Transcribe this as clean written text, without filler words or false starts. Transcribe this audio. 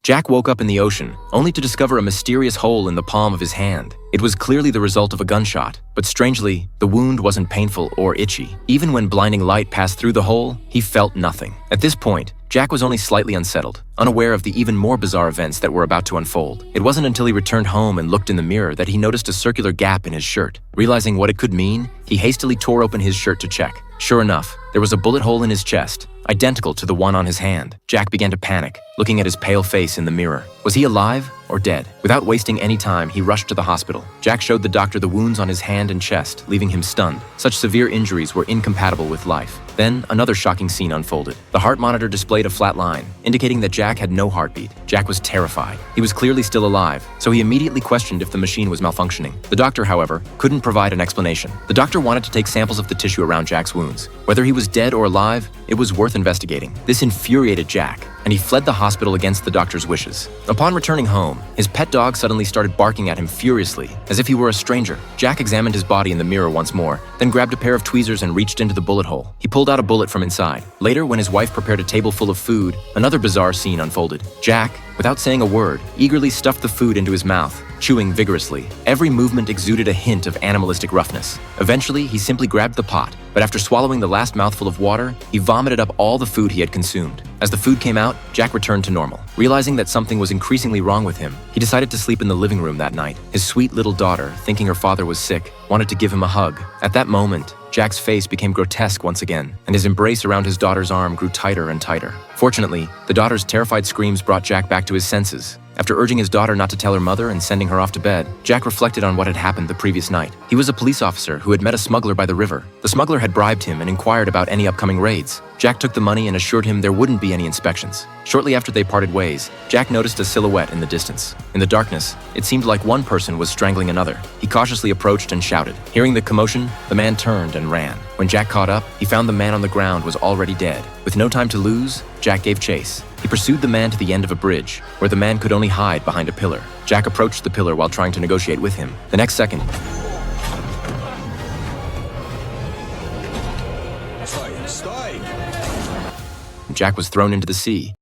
Jack woke up in the ocean, only to discover a mysterious hole in the palm of his hand. It was clearly the result of a gunshot, but strangely, the wound wasn't painful or itchy. Even when blinding light passed through the hole, he felt nothing. At this point, Jack was only slightly unsettled, unaware of the even more bizarre events that were about to unfold. It wasn't until he returned home and looked in the mirror that he noticed a circular gap in his shirt. Realizing what it could mean, he hastily tore open his shirt to check. Sure enough, there was a bullet hole in his chest, identical to the one on his hand. Jack began to panic, looking at his pale face in the mirror. Was he alive or dead? Without wasting any time, he rushed to the hospital. Jack showed the doctor the wounds on his hand and chest, leaving him stunned. Such severe injuries were incompatible with life. Then, another shocking scene unfolded. The heart monitor displayed a flat line, indicating that Jack had no heartbeat. Jack was terrified. He was clearly still alive, so he immediately questioned if the machine was malfunctioning. The doctor, however, couldn't provide an explanation. The doctor wanted to take samples of the tissue around Jack's wounds. Whether he was dead or alive, it was worth investigating. This infuriated Jack, and he fled the hospital against the doctor's wishes. Upon returning home, his pet dog suddenly started barking at him furiously, as if he were a stranger. Jack examined his body in the mirror once more, then grabbed a pair of tweezers and reached into the bullet hole. He pulled out a bullet from inside. Later, when his wife prepared a table full of food, another bizarre scene unfolded. Jack, without saying a word, eagerly stuffed the food into his mouth, chewing vigorously. Every movement exuded a hint of animalistic roughness. Eventually, he simply grabbed the pot, but after swallowing the last mouthful of water, he vomited up all the food he had consumed. As the food came out, Jack returned to normal. Realizing that something was increasingly wrong with him, he decided to sleep in the living room that night. His sweet little daughter, thinking her father was sick, wanted to give him a hug. At that moment, Jack's face became grotesque once again, and his embrace around his daughter's arm grew tighter and tighter. Fortunately, the daughter's terrified screams brought Jack back to his senses. After urging his daughter not to tell her mother and sending her off to bed, Jack reflected on what had happened the previous night. He was a police officer who had met a smuggler by the river. The smuggler had bribed him and inquired about any upcoming raids. Jack took the money and assured him there wouldn't be any inspections. Shortly after they parted ways, Jack noticed a silhouette in the distance. In the darkness, it seemed like one person was strangling another. He cautiously approached and shouted. Hearing the commotion, the man turned and ran. When Jack caught up, he found the man on the ground was already dead. With no time to lose, Jack gave chase. He pursued the man to the end of a bridge, where the man could only hide behind a pillar. Jack approached the pillar while trying to negotiate with him. The next second, Jack was thrown into the sea.